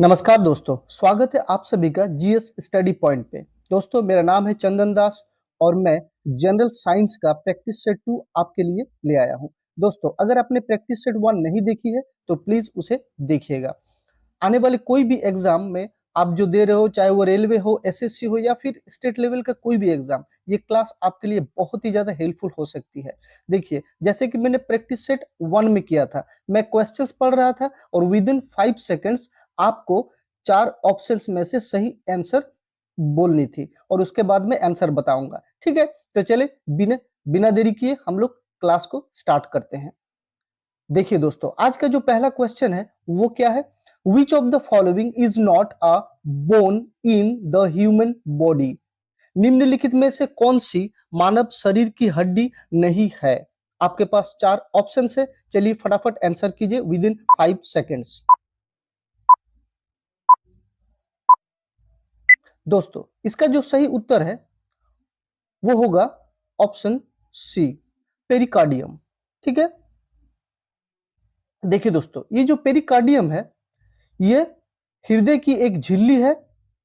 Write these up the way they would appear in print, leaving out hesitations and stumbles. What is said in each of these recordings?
नमस्कार दोस्तों, स्वागत है आप सभी का जीएस स्टडी पॉइंट पे। दोस्तों, मेरा नाम है चंदन दास और मैं जनरल साइंस का प्रैक्टिस सेट 2 आपके लिए ले आया हूं। दोस्तों, अगर आपने प्रैक्टिस सेट 1 नहीं देखी है तो प्लीज उसे देखिएगा। आने वाले कोई भी एग्जाम में आप जो दे रहे हो, चाहे वो रेलवे हो, एसएससी हो या फिर स्टेट लेवल का कोई भी एग्जाम, ये क्लास आपके लिए बहुत ही ज्यादा हेल्पफुल हो सकती है। देखिए, जैसे कि मैंने प्रैक्टिस सेट 1 में किया था, मैं क्वेश्चंस पढ़ रहा था और विद इन 5 सेकंड्स आपको 4 ऑप्शंस में से सही आंसर बोलनी थी और उसके बाद में आंसर बताऊंगा। ठीक है, तो चले बिना बिना देरी किए हम लोग क्लास को स्टार्ट करते हैं। देखिए दोस्तों, आज का जो पहला क्वेश्चन है वो क्या है? विच of the following is not a bone in the human body? निम्नलिखित में से कौन सी मानव शरीर की हड्डी नहीं है? आपके पास 4 ऑप्शन है, चलिए फटाफट आंसर कीजिए विद इन 5 सेकेंड्स। दोस्तों, इसका जो सही उत्तर है वो होगा ऑप्शन सी, पेरिकार्डियम। ठीक है, देखिए दोस्तों, ये जो पेरिकार्डियम है ये हृदय की एक झिल्ली है।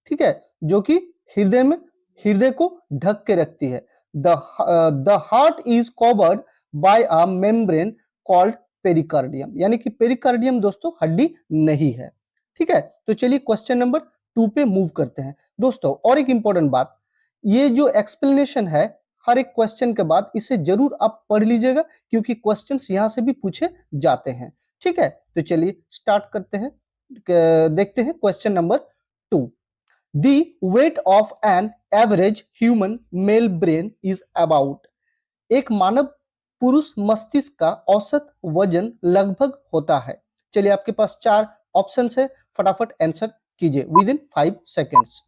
ठीक है, जो कि हृदय को ढक के रखती है। The heart is covered by a membrane called pericardium, यानी कि पेरिकार्डियम दोस्तों हड्डी नहीं है। ठीक है, तो चलिए क्वेश्चन नंबर 2 पे मूव करते हैं। दोस्तों, और एक इंपॉर्टेंट बात, ये जो एक्सप्लेनेशन है हर एक क्वेश्चन के बाद इसे जरूर आप पढ़ लीजिएगा, क्योंकि क्वेश्चंस यहां से भी पूछे जाते हैं। ठीक है, तो चलिए स्टार्ट करते हैं। देखते हैं question number 2। The weight of an average human male brain is about. एक मानव पुरुष मस्तिष्क का औसत वजन लगभग होता है। चलिए, आपके पास 4 ऑप्शन है, फटाफट आंसर कीजिए विद इन 5 सेकेंड्स।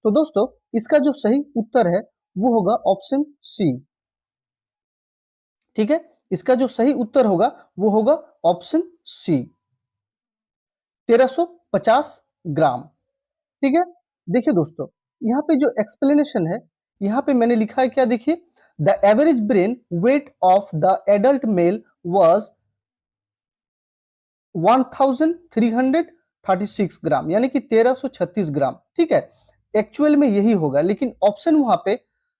तो दोस्तों, इसका जो सही उत्तर है वो होगा ऑप्शन सी। ठीक है, इसका जो सही उत्तर होगा वो होगा ऑप्शन सी, 1350 ग्राम। ठीक है, देखिए दोस्तों, यहाँ पे जो एक्सप्लेनेशन है, यहाँ पे मैंने लिखा है क्या, देखिए, the average brain weight of the adult mail was 1336 ग्राम, यानी कि 1336 ग्राम। ठीक है, एक्चुअल में यही होगा, लेकिन ऑप्शन वहां पे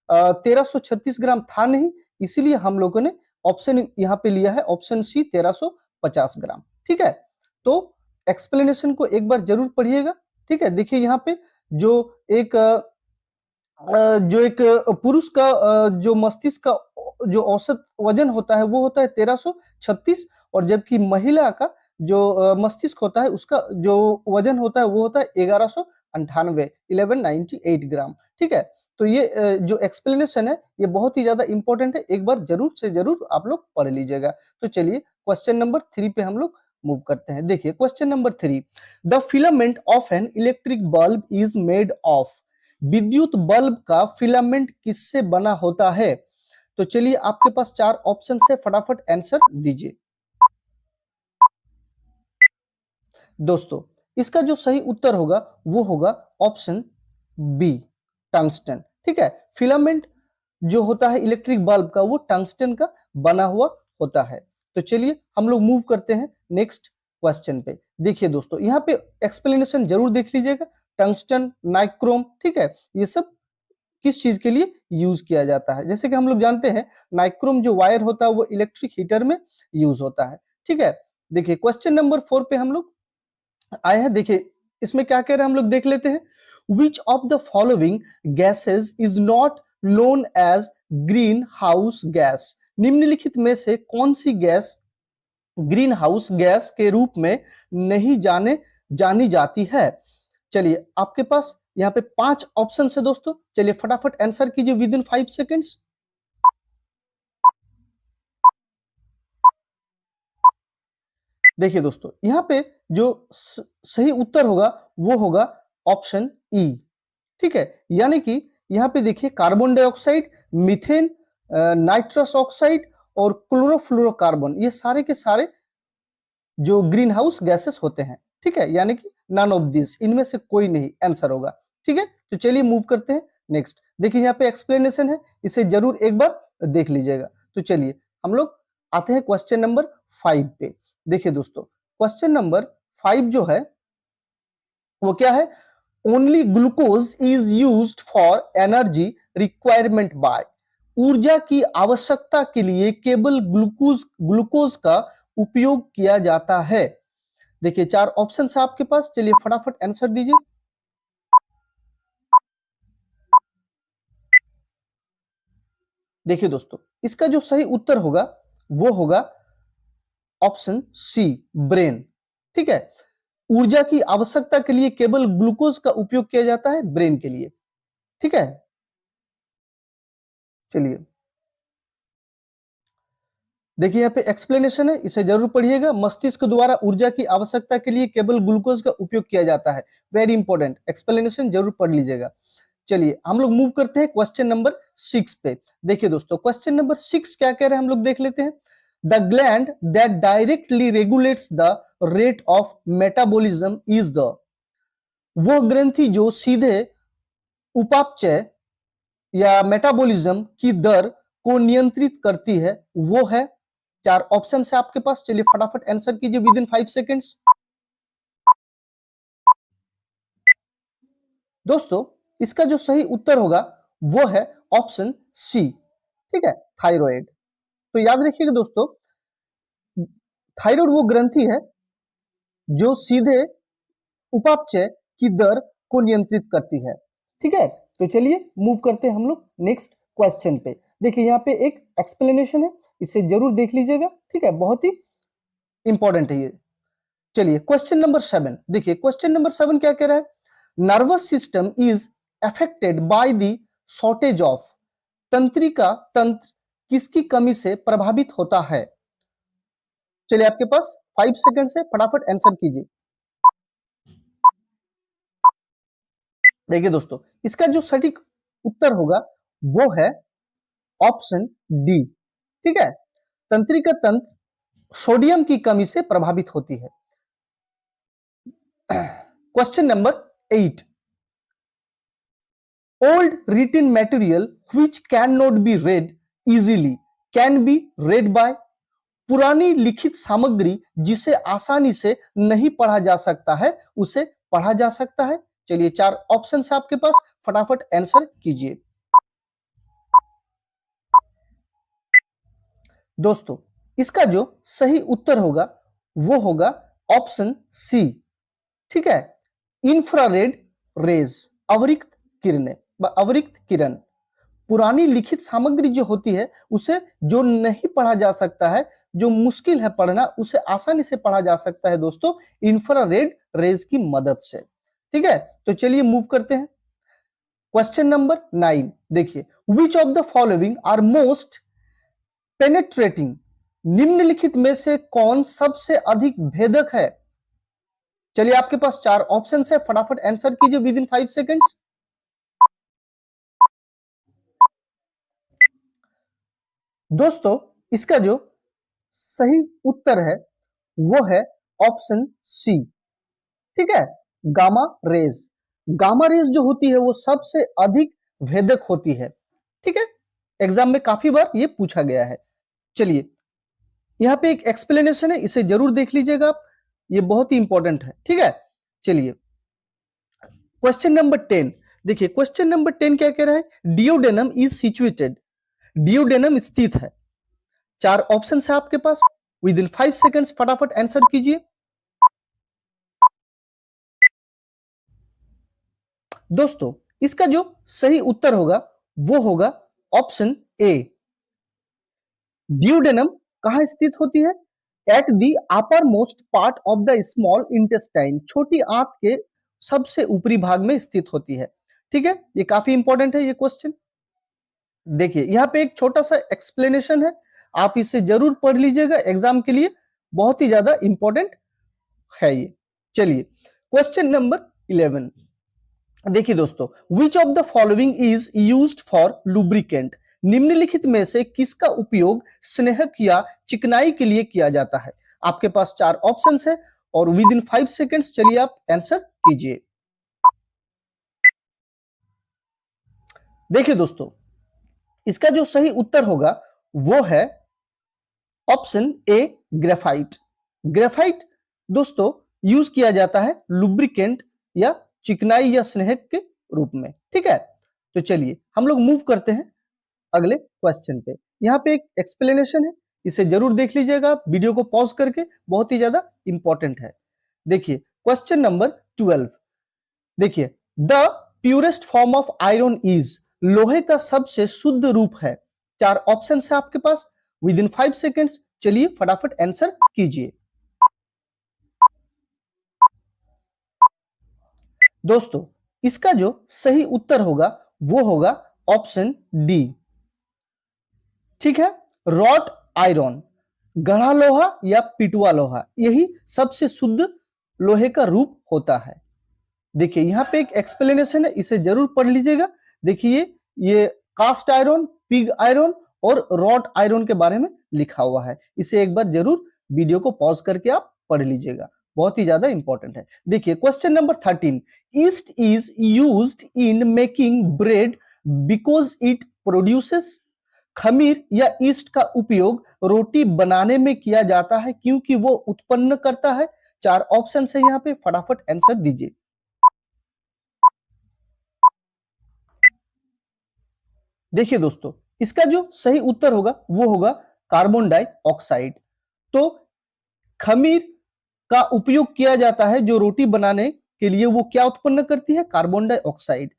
1336 ग्राम था नहीं, इसीलिए हम लोगों ने ऑप्शन यहाँ पे लिया है ऑप्शन सी, 1350 ग्राम। ठीक है, तो एक्सप्लेनेशन को एक बार जरूर पढ़िएगा। ठीक है, देखिए यहाँ पे जो एक पुरुष का जो मस्तिष्क का जो औसत वजन होता है वो होता है 1336, और जबकि महिला का जो मस्तिष्क होता है उसका जो वजन होता है वो होता है 1198, 1198 ग्राम। ठीक है, तो ये जो एक्सप्लेनेशन है ये बहुत ही ज्यादा इंपॉर्टेंट है, एक बार जरूर से जरूर आप लोग पढ़ लीजिएगा। तो चलिए क्वेश्चन नंबर 3 पे हम लोग मूव करते हैं। देखिए question number 3, the filament of an electric bulb is made of. विद्युत बल्ब का फिलामेंट किससे बना होता है? तो चलिए, आपके पास 4 ऑप्शन है, फटाफट आंसर दीजिए। दोस्तों, इसका जो सही उत्तर होगा वो होगा ऑप्शन बी, टंगस्टन। ठीक है, फिलामेंट जो होता है इलेक्ट्रिक बल्ब का वो टंगस्टन का बना हुआ होता है। तो चलिए हम लोग मूव करते हैं नेक्स्ट क्वेश्चन पे। देखिए दोस्तों, यहाँ पे एक्सप्लेनेशन जरूर देख लीजिएगा। टंगस्टन, नाइक्रोम, ठीक है, ये सब किस चीज के लिए यूज किया जाता है? जैसे कि हम लोग जानते हैं नाइक्रोम जो वायर होता है वो इलेक्ट्रिक हीटर में यूज होता है। ठीक है, देखिए क्वेश्चन नंबर 4 पे हम लोग आए हैं। देखिए इसमें क्या कह रहे हैं, हम लोग देख लेते हैं। Which of the following gases is not known as greenhouse gas? निम्नलिखित में से कौन सी गैस ग्रीन हाउस गैस के रूप में नहीं जानी जाती है? चलिए, आपके पास यहाँ पे 5 ऑप्शन है दोस्तों, चलिए फटाफट आंसर कीजिए विद इन 5 सेकेंड्स। देखिए दोस्तों, यहाँ पे जो सही उत्तर होगा वो होगा ऑप्शन ई। ठीक है, यानी कि यहाँ पे देखिए carbon dioxide, methane, nitrous oxide और क्लोरोफ्लोरोकार्बन, ये सारे के सारे जो ग्रीन हाउस गैसेस होते हैं। ठीक है, यानी कि नन ऑफ दिस, इनमें से कोई नहीं आंसर होगा। ठीक है, तो चलिए मूव करते हैं नेक्स्ट। देखिए यहाँ पे एक्सप्लेनेशन है, इसे जरूर एक बार देख लीजिएगा। तो चलिए हम लोग आते हैं क्वेश्चन नंबर 5 पे। देखिए दोस्तों, क्वेश्चन नंबर 5 जो है वो क्या है? Only glucose is used for energy requirement by. ऊर्जा की आवश्यकता के लिए केवल ग्लूकोज ग्लूकोज का उपयोग किया जाता है। देखिए 4 ऑप्शन है आपके पास, चलिए फटाफट आंसर दीजिए। देखिए दोस्तों, इसका जो सही उत्तर होगा वो होगा ऑप्शन सी, ब्रेन। ठीक है, ऊर्जा की आवश्यकता के लिए केवल ग्लूकोज का उपयोग किया जाता है ब्रेन के लिए। ठीक है, चलिए देखिए यहाँ पे एक्सप्लेनेशन है, इसे जरूर पढ़िएगा। मस्तिष्क द्वारा ऊर्जा की आवश्यकता के लिए केवल ग्लूकोज का उपयोग किया जाता है। वेरी इंपॉर्टेंट, एक्सप्लेनेशन जरूर पढ़ लीजिएगा। चलिए हम लोग मूव करते हैं क्वेश्चन नंबर 6 पे। देखिए दोस्तों, क्वेश्चन नंबर 6 क्या कह रहे हैं हम लोग देख लेते हैं। The gland that directly regulates the rate of metabolism is the. वो ग्रंथि जो सीधे उपापचय या मेटाबॉलिज्म की दर को नियंत्रित करती है वो है। 4 ऑप्शन है आपके पास, चलिए फटाफट आंसर कीजिए विद इन 5 सेकेंड्स। दोस्तों, इसका जो सही उत्तर होगा वो है ऑप्शन सी। ठीक है, थायराइड। तो याद रखिएगा दोस्तों, थायराइड वो ग्रंथि है जो सीधे उपापचय की दर को नियंत्रित करती है। ठीक है, तो चलिए मूव करते हैं हम लोग नेक्स्ट क्वेश्चन पे। देखिए यहाँ पे एक एक्सप्लेनेशन है, इसे जरूर देख लीजिएगा। ठीक है, बहुत ही इंपॉर्टेंट है ये। चलिए क्वेश्चन नंबर 7 देखिए, क्वेश्चन नंबर 7 क्या कह रहा है? Nervous system is affected by the shortage of. तंत्रिका तंत्र किसकी कमी से प्रभावित होता है? चलिए आपके पास 5 सेकंड है, फटाफट आंसर कीजिए। देखिए दोस्तों, इसका जो सटीक उत्तर होगा वो है ऑप्शन डी। ठीक है, तंत्रिका तंत्र सोडियम की कमी से प्रभावित होती है। Question number 8। Old written material which can not be read easily can be read by. पुरानी लिखित सामग्री जिसे आसानी से नहीं पढ़ा जा सकता है उसे पढ़ा जा सकता है। चलिए 4 ऑप्शन है आपके पास, फटाफट आंसर कीजिए। दोस्तों, इसका जो सही उत्तर होगा वो होगा ऑप्शन सी। ठीक है, इंफ्रारेड रेज, अवरिक्त किरणें, अवरिक्त किरण। पुरानी लिखित सामग्री जो होती है उसे जो नहीं पढ़ा जा सकता है, जो मुश्किल है पढ़ना, उसे आसानी से पढ़ा जा सकता है दोस्तों इंफ्रारेड रेज की मदद से। ठीक है, तो चलिए मूव करते हैं क्वेश्चन नंबर 9। देखिए, which of the following are most penetrating. निम्नलिखित में से कौन सबसे अधिक भेदक है? चलिए आपके पास 4 ऑप्शन है, फटाफट आंसर कीजिए विद इन 5 सेकेंड्स। दोस्तों, इसका जो सही उत्तर है वो है ऑप्शन सी। ठीक है, गामा रेज। गामा रेज जो होती है वो सबसे अधिक भेदक होती है। ठीक है, एग्जाम में काफी बार ये पूछा गया है। चलिए यहाँ पे एक एक्सप्लेनेशन है, इसे जरूर देख लीजिएगा आप, ये बहुत ही इंपॉर्टेंट है। ठीक है, चलिए क्वेश्चन नंबर 10। देखिए क्वेश्चन नंबर 10 क्या कह रहा है? डियोडेनम इज सिचुएटेड। डियोडेनम स्थित है। 4 ऑप्शन है आपके पास, विद इन 5 सेकेंड्स फटाफट आंसर कीजिए। दोस्तों, इसका जो सही उत्तर होगा वो होगा ऑप्शन ए। डियोडेनम कहां स्थित होती है? At the upper most part of the small intestine, छोटी आंत के सबसे ऊपरी भाग में स्थित होती है। ठीक है, ये काफी इंपॉर्टेंट है ये क्वेश्चन। देखिए यहाँ पे एक छोटा सा एक्सप्लेनेशन है, आप इसे जरूर पढ़ लीजिएगा, एग्जाम के लिए बहुत ही ज्यादा इंपॉर्टेंट है ये। चलिए क्वेश्चन नंबर 11। देखिए दोस्तों, विच of the following is used for lubricant. निम्नलिखित में से किसका उपयोग स्नेहक या चिकनाई के लिए किया जाता है? आपके पास 4 ऑप्शंस है और विद इन 5 सेकेंड्स चलिए आप आंसर कीजिए। देखिए दोस्तों, इसका जो सही उत्तर होगा वो है ऑप्शन ए ग्रेफाइट। ग्रेफाइट दोस्तों यूज किया जाता है लुब्रिकेंट या चिकनाई या स्नेहक के रूप में। ठीक है, तो चलिए हम लोग मूव करते हैं अगले क्वेश्चन पे। यहाँ पे एक एक्सप्लेनेशन है, इसे जरूर देख लीजिएगा वीडियो को पॉज करके, बहुत ही ज्यादा इंपॉर्टेंट है। देखिए क्वेश्चन नंबर 12। देखिए the purest form of iron is, लोहे का सबसे शुद्ध रूप है। चार ऑप्शन है आपके पास, विद इन 5 सेकेंड्स चलिए फटाफट आंसर कीजिए। दोस्तों इसका जो सही उत्तर होगा वो होगा ऑप्शन डी। ठीक है, रॉट आयरन, गढ़ा लोहा या पिटुआ लोहा, यही सबसे शुद्ध लोहे का रूप होता है। देखिए यहाँ पे एक एक्सप्लेनेशन है, इसे जरूर पढ़ लीजिएगा। देखिए ये कास्ट आयरन, पिग आयरन और रॉट आयरन के बारे में लिखा हुआ है। इसे एक बार जरूर वीडियो को पॉज करके आप पढ़ लीजिएगा, बहुत ही ज्यादा इंपॉर्टेंट है। देखिए question number 13। East is used in making bread because it produces, खमीर या ईस्ट का उपयोग रोटी बनाने में किया जाता है क्योंकि वो उत्पन्न करता है। चार ऑप्शन है यहाँ पे, फटाफट आंसर दीजिए। देखिए दोस्तों इसका जो सही उत्तर होगा वो होगा कार्बन डाइऑक्साइड। तो खमीर का उपयोग किया जाता है जो रोटी बनाने के लिए, वो क्या उत्पन्न करती है, कार्बन डाइऑक्साइड।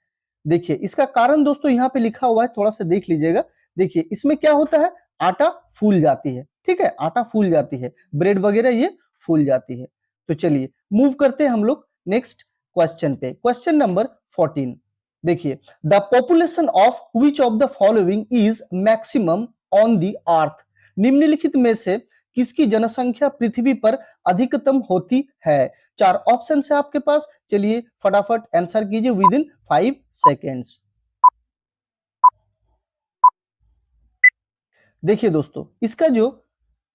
देखिए इसका कारण दोस्तों यहाँ पे लिखा हुआ है, थोड़ा सा देख लीजिएगा। देखिए इसमें क्या होता है, आटा फूल जाती है। ठीक है, आटा फूल जाती है, ब्रेड वगैरह ये फूल जाती है। तो चलिए मूव करते हैं हम लोग नेक्स्ट क्वेश्चन पे। Question number 14। देखिए the population of which of the following is maximum on the earth, निम्नलिखित में से किसकी जनसंख्या पृथ्वी पर अधिकतम होती है। चार ऑप्शन है आपके पास, चलिए फटाफट आंसर कीजिए विद इन 5 सेकेंड्स। देखिए दोस्तों इसका जो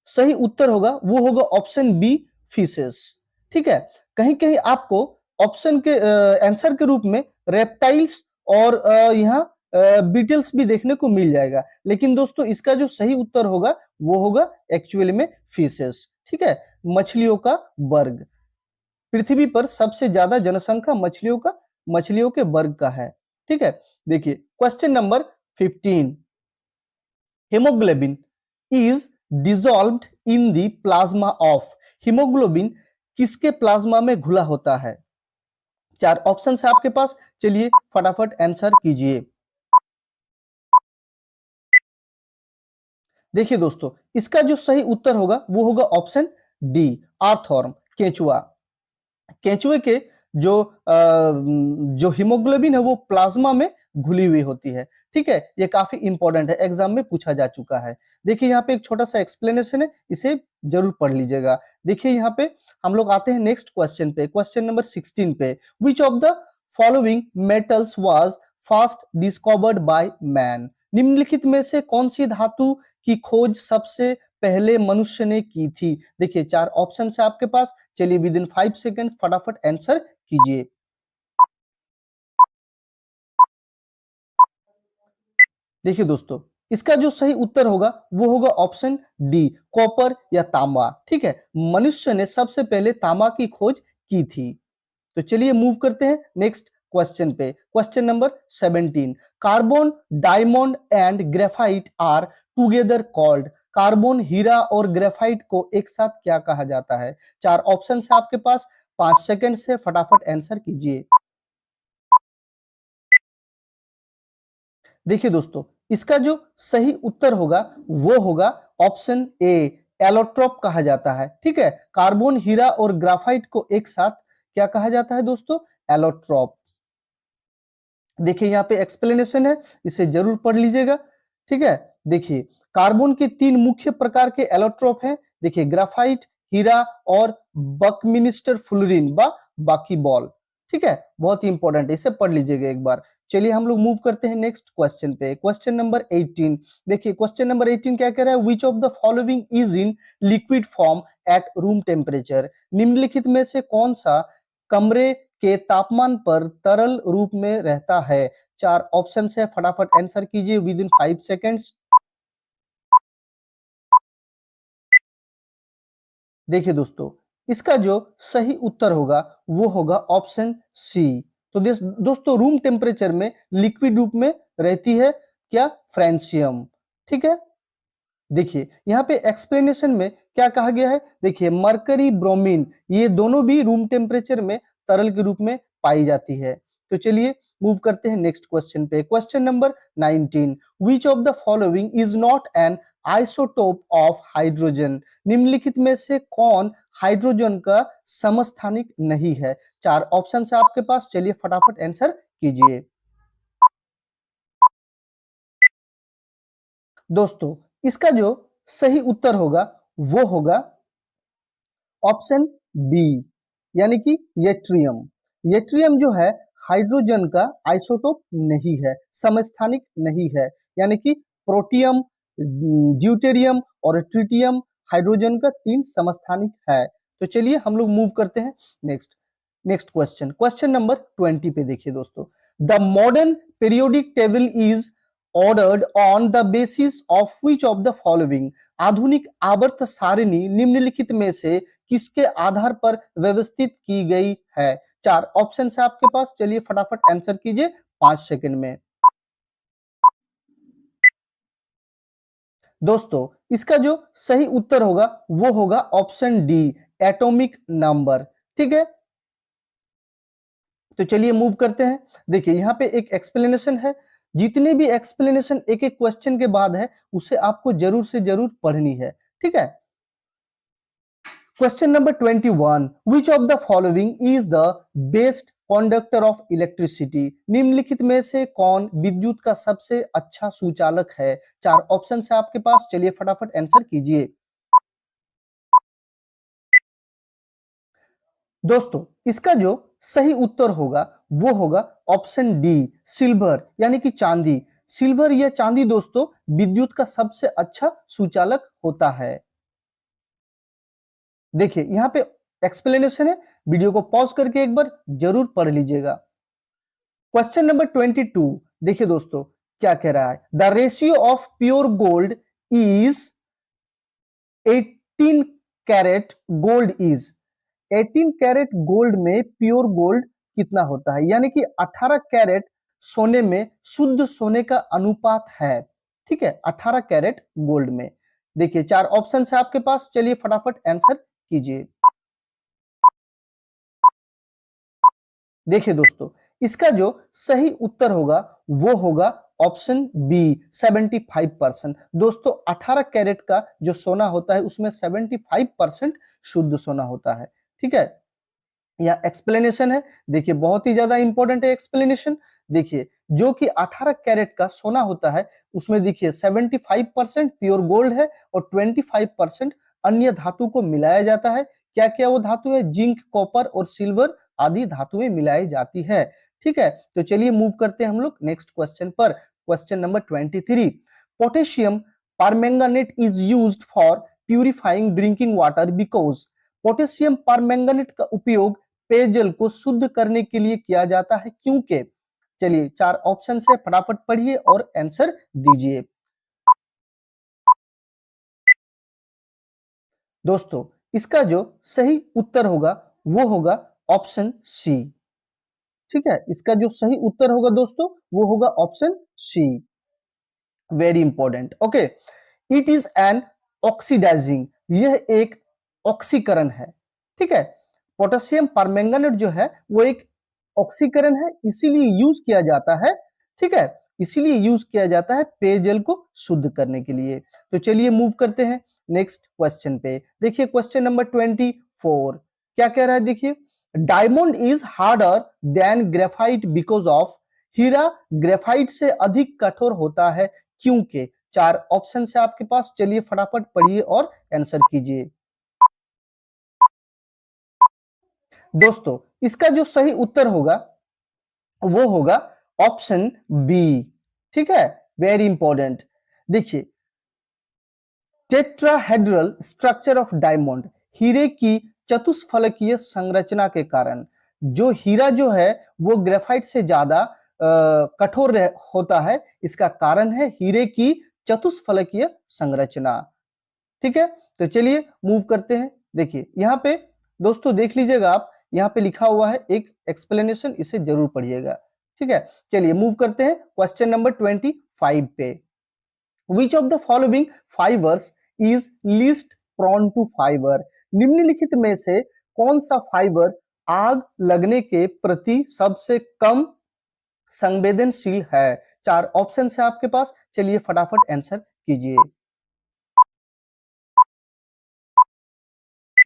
सही उत्तर होगा वो होगा ऑप्शन बी फिशेस। ठीक है, कहीं कहीं आपको ऑप्शन के आंसर के रूप में रेप्टाइल्स और यहाँ बीटल्स भी देखने को मिल जाएगा, लेकिन दोस्तों इसका जो सही उत्तर होगा वो होगा एक्चुअली में फिशेस। ठीक है, मछलियों का वर्ग। पृथ्वी पर सबसे ज्यादा जनसंख्या मछलियों के वर्ग का है। ठीक है, देखिए question number 15। Haemoglobin is dissolved in the plasma of, haemoglobin किसके प्लाज्मा में घुला होता है। चार ऑप्शन है आपके पास, चलिए फटाफट आंसर कीजिए। देखिए दोस्तों इसका जो सही उत्तर होगा वो होगा ऑप्शन डी, आर्थवर्म, केंचुआ। केंचुए के जो जो हीमोग्लोबिन है वो प्लाज्मा में घुली हुई होती है। ठीक है, ये काफी इंपॉर्टेंट है, एग्जाम में पूछा जा चुका है। देखिए यहाँ पे एक छोटा सा एक्सप्लेनेशन है, इसे जरूर पढ़ लीजिएगा। देखिए यहाँ पे हम लोग आते हैं नेक्स्ट क्वेश्चन पे, क्वेश्चन नंबर 16 पे। Which of the following metals was first discovered by man, निम्नलिखित में से कौन सी धातु की खोज सबसे पहले मनुष्य ने की थी। देखिए चार ऑप्शन है आपके पास, चलिए विद इन 5 सेकेंड्स फटाफट आंसर कीजिए। देखिए दोस्तों इसका जो सही उत्तर होगा वो होगा ऑप्शन डी, कॉपर या तांबा। ठीक है, मनुष्य ने सबसे पहले तांबा की खोज की थी। तो चलिए मूव करते हैं नेक्स्ट क्वेश्चन पे। Question number 17। Carbon, diamond and graphite are together called, carbon, हीरा और ग्रेफाइट को एक साथ क्या कहा जाता है। चार ऑप्शन है आपके पास, 5 सेकंड से फटाफट आंसर कीजिए। देखिए दोस्तों इसका जो सही उत्तर होगा वो होगा ऑप्शन ए, एलोट्रोप कहा जाता है। ठीक है, कार्बन, हीरा और ग्राफाइट को एक साथ क्या कहा जाता है दोस्तों, एलोट्रोप। देखिए यहाँ पे एक्सप्लेनेशन है, इसे जरूर पढ़ लीजिएगा। ठीक है, देखिए कार्बन के 3 मुख्य प्रकार के एलोट्रोप हैं। देखिए ग्राफाइट, हीरा और बकमिनिस्टर फुलरिन व बाकी बॉल। ठीक है, बहुत ही इंपॉर्टेंट है, इसे पढ़ लीजिएगा एक बार। चलिए हम लोग मूव करते हैं नेक्स्ट क्वेश्चन पे, क्वेश्चन नंबर 18। देखिए क्वेश्चन नंबर 18 क्या कह रहा है, विच of the following is in liquid form at room temperature, निम्नलिखित में से कौन सा कमरे के तापमान पर तरल रूप में रहता है। चार ऑप्शन है, फटाफट आंसर कीजिए विद इन 5 सेकेंड्स। देखिए दोस्तों, इसका जो सही उत्तर होगा वो होगा ऑप्शन सी। तो दोस्तों रूम टेम्परेचर में लिक्विड रूप में रहती है क्या? फ्रेंशियम। ठीक है, देखिए यहाँ पे एक्सप्लेनेशन में क्या कहा गया है, देखिए मरकरी ब्रोमीन ये दोनों भी रूम टेम्परेचर में तरल के रूप में पाई जाती है। तो चलिए मूव करते हैं नेक्स्ट क्वेश्चन पे। Question number 19, which of the following is not an isotope of hydrogen? निम्नलिखित में से कौन हाइड्रोजन का समस्थानिक नहीं है? चार ऑप्शन है आपके पास, चलिए फटाफट आंसर कीजिए। दोस्तों इसका जो सही उत्तर होगा वो होगा ऑप्शन बी, यानी कि येट्रियम। येट्रियम जो है हाइड्रोजन का आइसोटोप नहीं है, समस्थानिक नहीं है, यानी कि प्रोटियम, ड्यूटेरियम और ट्रिटियम हाइड्रोजन का 3 समस्थानिक है। तो चलिए हम लोग मूव करते हैं next next question. Question number 20 पे देखिए दोस्तों, the modern periodic table is ordered on the basis of which of the following? आधुनिक आवर्त सारिणी निम्नलिखित में से किसके आधार पर व्यवस्थित की गई है? चार ऑप्शन है आपके पास, चलिए फटाफट आंसर कीजिए 5 सेकंड में। दोस्तों इसका जो सही उत्तर होगा वो होगा ऑप्शन डी, एटॉमिक नंबर। ठीक है, तो चलिए मूव करते हैं। देखिए यहाँ पे एक एक्सप्लेनेशन है, जितने भी एक्सप्लेनेशन एक एक क्वेश्चन के बाद है उसे आपको जरूर से जरूर पढ़नी है। ठीक है, question number 21, which of the following is the best conductor of electricity? निम्नलिखित में से कौन विद्युत का सबसे अच्छा सुचालक है? चार ऑप्शन है आपके पास, चलिए फटाफट आंसर कीजिए। दोस्तों इसका जो सही उत्तर होगा वो होगा ऑप्शन डी, सिल्वर, यानी कि चांदी। सिल्वर या चांदी दोस्तों विद्युत का सबसे अच्छा सुचालक होता है। देखिए यहाँ पे एक्सप्लेनेशन है, वीडियो को पॉज करके एक बार जरूर पढ़ लीजिएगा। क्वेश्चन नंबर 22, देखिए दोस्तों क्या कह रहा है, the ratio of pure gold is 18 carat gold is. 18 carat gold में प्योर गोल्ड कितना होता है? यानी कि 18 कैरेट सोने में शुद्ध सोने का अनुपात है। ठीक है, 18 कैरेट गोल्ड में। देखिए चार ऑप्शन है आपके पास, चलिए फटाफट आंसर कीजिए। देखिए दोस्तों इसका जो सही उत्तर होगा वो होगा ऑप्शन बी, 75%। दोस्तों 18 कैरेट का जो सोना होता है उसमें 75% शुद्ध सोना होता है। ठीक है, यह एक्सप्लेनेशन है, देखिए बहुत ही ज्यादा इंपॉर्टेंट है एक्सप्लेनेशन। देखिए जो कि 18 कैरेट का सोना होता है उसमें देखिए 75% प्योर गोल्ड है और 25% अन्य धातु को मिलाया जाता है। क्या क्या वो धातु है? जिंक, कॉपर और सिल्वर आदि धातुएं मिलाई जाती है। ठीक है, तो चलिए मूव करते हैं हम लोग नेक्स्ट क्वेश्चन पर। Question number 23, potassium permanganate is used for purifying drinking water because. Potassium permanganate का उपयोग पेयजल को शुद्ध करने के लिए किया जाता है, क्योंकि? चलिए चार ऑप्शन है, फटाफट पढ़िए और आंसर दीजिए। दोस्तों इसका जो सही उत्तर होगा वो होगा ऑप्शन सी। ठीक है, इसका जो सही उत्तर होगा दोस्तों वो होगा option C, very important. Okay, it is an oxidising, यह एक ऑक्सीकरण है। ठीक है, पोटेशियम परमैंगनेट जो है वो एक ऑक्सीकरण है, इसीलिए यूज किया जाता है। ठीक है, इसीलिए यूज किया जाता है पेयजल को शुद्ध करने के लिए। तो चलिए मूव करते हैं नेक्स्ट क्वेश्चन पे। देखिए क्वेश्चन नंबर 24 क्या कह रहा है, देखिए diamond is harder than graphite because of. हीरा ग्रेफाइट से अधिक कठोर होता है क्योंकि। चार ऑप्शन है आपके पास, चलिए फटाफट पढ़िए और आंसर कीजिए। दोस्तों इसका जो सही उत्तर होगा वो होगा ऑप्शन बी। ठीक है, वेरी इंपॉर्टेंट। देखिए टेट्राहेड्रल स्ट्रक्चर ऑफ डायमंड, हीरे की चतुष्फलकीय संरचना के कारण। जो हीरा जो है वो ग्रेफाइट से ज्यादा कठोर होता है, इसका कारण है हीरे की चतुष्फलकीय संरचना। ठीक है, तो चलिए मूव करते हैं देखिए यहाँ पे दोस्तों देख लीजिएगा आप, यहाँ पे लिखा हुआ है एक एक्सप्लेनेशन, इसे जरूर पढ़िएगा। ठीक है, चलिए मूव करते हैं क्वेश्चन नंबर 25 पे। Which of the following fibres is least prone to fibre? निम्नलिखित में से कौन सा फाइबर आग लगने के प्रति सबसे कम संवेदनशील है? 4 ऑप्शन है आपके पास, चलिए फटाफट आंसर कीजिए।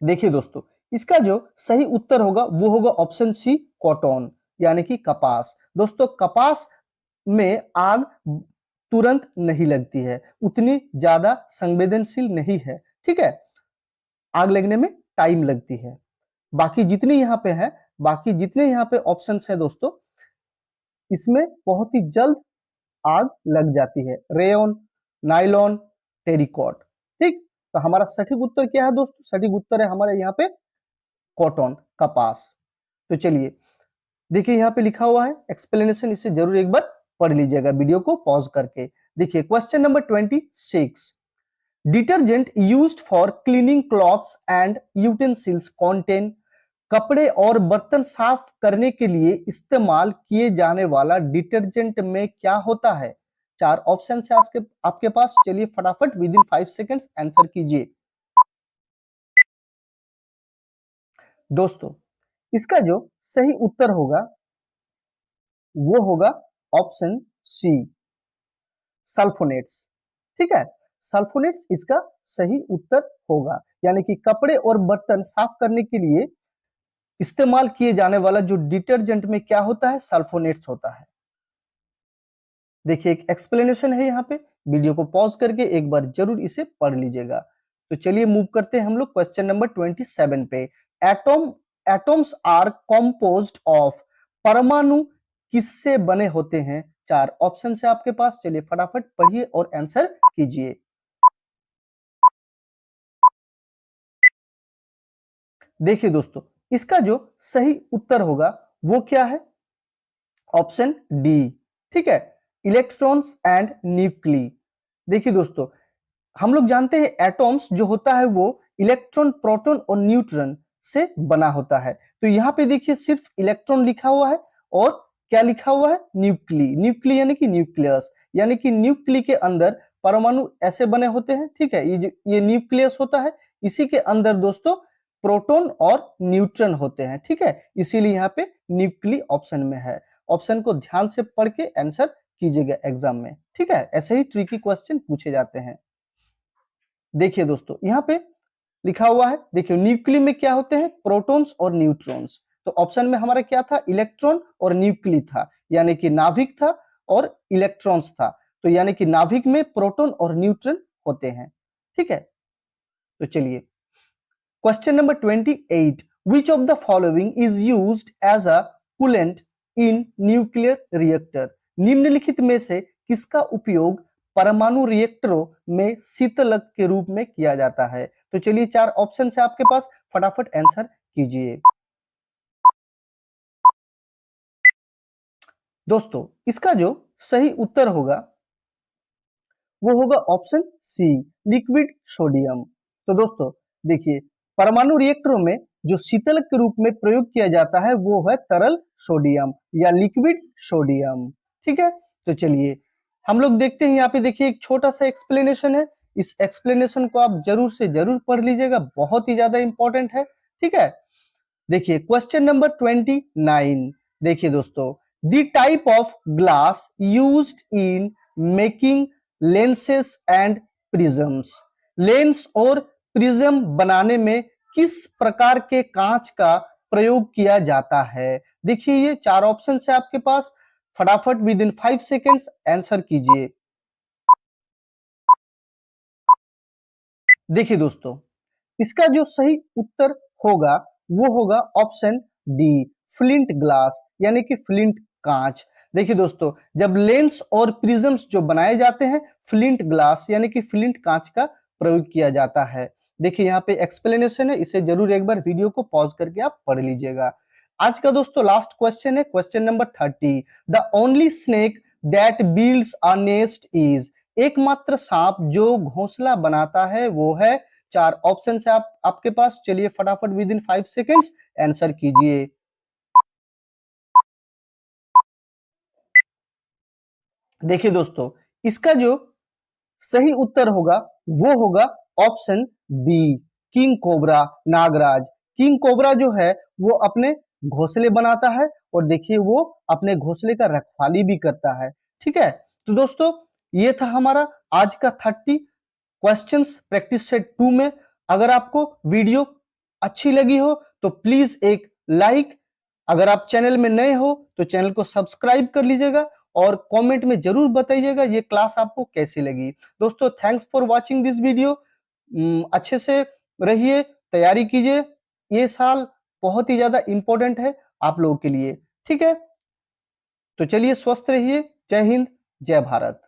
देखिए दोस्तों, इसका जो सही उत्तर होगा वो होगा ऑप्शन सी, कॉटन, यानी कि कपास। दोस्तों कपास में आग तुरंत नहीं लगती है, उतनी ज्यादा संवेदनशील नहीं है। ठीक है, आग लगने में टाइम लगती है। बाकी जितनी यहाँ पे है, बाकी जितने यहाँ पे ऑप्शंस है दोस्तों, इसमें बहुत ही जल्द आग लग जाती है। Rayon, nylon, terricot. ठीक, तो हमारा सटीक उत्तर क्या है दोस्तों? सटीक उत्तर है हमारे यहाँ पे कॉटन, कपास। तो चलिए देखिए यहाँ पे लिखा हुआ है एक्सप्लेनेशन, इसे जरूर एक बार पढ़ लीजिएगा वीडियो को पॉज करके। देखिए question number 26, detergent used for cleaning clothes and utensils contain, कपड़े और बर्तन साफ करने के लिए इस्तेमाल किए जाने वाला डिटर्जेंट में क्या होता है? 4 ऑप्शन है आपके पास, चलिए फटाफट विद इन 5 सेकेंड्स आंसर कीजिए। दोस्तों इसका जो सही उत्तर होगा वो होगा ऑप्शन सी, सल्फोनेट्स। ठीक है, सल्फोनेट्स इसका सही उत्तर होगा, यानी कि कपड़े और बर्तन साफ करने के लिए इस्तेमाल किए जाने वाला जो डिटर्जेंट में क्या होता है? सल्फोनेट्स होता है। देखिए एक एक्सप्लेनेशन है यहाँ पे, वीडियो को पॉज करके एक बार जरूर इसे पढ़ लीजिएगा। तो चलिए मूव करते हैं हम लोग क्वेश्चन नंबर 27 पे। एटॉम्स आर कॉम्पोज्ड ऑफ, परमाणु किससे बने होते हैं? 4 ऑप्शन है आपके पास, चलिए फटाफट पढ़िए और आंसर कीजिए। देखिए दोस्तों, इसका जो सही उत्तर होगा वो क्या है? Option D. ठीक है, इलेक्ट्रॉन्स एंड न्यूक्ली। देखिए दोस्तों, हम लोग जानते हैं एटॉम्स जो होता है वो इलेक्ट्रॉन, प्रोटॉन और न्यूट्रॉन से बना होता है। तो यहाँ पे देखिए सिर्फ इलेक्ट्रॉन लिखा हुआ है और क्या लिखा हुआ है? न्यूक्ली। न्यूक्ली यानी कि न्यूक्लियस, यानी कि न्यूक्ली के अंदर परमाणु ऐसे बने होते हैं। ठीक है, ये न्यूक्लियस होता है, इसी के अंदर दोस्तों प्रोटॉन और न्यूट्रॉन होते हैं। ठीक है, इसीलिए यहाँ पे न्यूक्ली ऑप्शन में है। ऑप्शन को ध्यान से पढ़ के आंसर कीजिएगा एग्जाम में। ठीक है, ऐसे ही ट्रिकी क्वेश्चन पूछे जाते हैं। देखिए दोस्तों यहाँ पे लिखा हुआ है, देखिए न्यूक्ली में क्या होते हैं? प्रोटॉन्स और न्यूट्रॉन्स। तो ऑप्शन में हमारा क्या था? इलेक्ट्रॉन और न्यूक्ली था, यानी कि नाभिक था और इलेक्ट्रॉन्स था। तो यानी कि नाभिक में प्रोटॉन और न्यूट्रॉन होते हैं। ठीक है, तो चलिए question number 28, which of the following is used as a coolant in nuclear reactor? निम्नलिखित में से किसका उपयोग परमाणु रिएक्टरों में शीतलक के रूप में किया जाता है? तो चलिए 4 ऑप्शन है आपके पास, फटाफट आंसर कीजिए। दोस्तों इसका जो सही उत्तर होगा वो होगा ऑप्शन सी, लिक्विड सोडियम। तो दोस्तों देखिए, परमाणु रिएक्टरों में जो शीतलक के रूप में प्रयोग किया जाता है वो है तरल सोडियम या लिक्विड सोडियम। ठीक है, तो चलिए हम लोग देखते हैं। यहाँ पे देखिए एक छोटा सा एक्सप्लेनेशन है, इस एक्सप्लेनेशन को आप जरूर से जरूर पढ़ लीजिएगा, बहुत ही ज्यादा इंपॉर्टेंट है। ठीक है, देखिए क्वेश्चन नंबर 29, देखिए दोस्तों, the type of glass used in making lenses and prisms, lens और प्रिज्म बनाने में किस प्रकार के कांच का प्रयोग किया जाता है? देखिए ये 4 ऑप्शन है आपके पास, फटाफट विद इन 5 सेकेंड्स आंसर कीजिए। देखिए दोस्तों, इसका जो सही उत्तर होगा वो होगा ऑप्शन डी, फ्लिंट ग्लास, यानी कि फ्लिंट कांच। देखिए दोस्तों, जब लेंस और प्रिज्म्स जो बनाए जाते हैं, फ्लिंट ग्लास यानी कि फ्लिंट कांच का प्रयोग किया जाता है। देखिए यहाँ पे एक्सप्लेनेशन है, इसे जरूर एक बार वीडियो को पॉज करके आप पढ़ लीजिएगा। आज का दोस्तों लास्ट क्वेश्चन है, question number 30, the only snake that builds a nest is, एकमात्र सांप जो घोंसला बनाता है वो है 4 ऑप्शन है आपके पास। चलिए फटाफट विद इन 5 सेकेंड्स आंसर कीजिए। देखिए दोस्तों, इसका जो सही उत्तर होगा वो होगा ऑप्शन बी, किंग कोबरा नागराज। किंग कोबरा जो है वो अपने घोंसले बनाता है और देखिए वो अपने घोंसले का रखवाली भी करता है। ठीक है, तो दोस्तों ये था हमारा आज का 30 क्वेश्चंस प्रैक्टिस सेट 2 में। अगर आपको वीडियो अच्छी लगी हो तो प्लीज एक लाइक, अगर आप चैनल में नए हो तो चैनल को सब्सक्राइब कर लीजिएगा और कमेंट में जरूर बताइएगा ये क्लास आपको कैसी लगी। दोस्तों thanks for watching this video. अच्छे से रहिए, तैयारी कीजिए, ये साल बहुत ही ज्यादा इंपॉर्टेंट है आप लोगों के लिए। ठीक है, तो चलिए स्वस्थ रहिए। जय हिंद, जय भारत।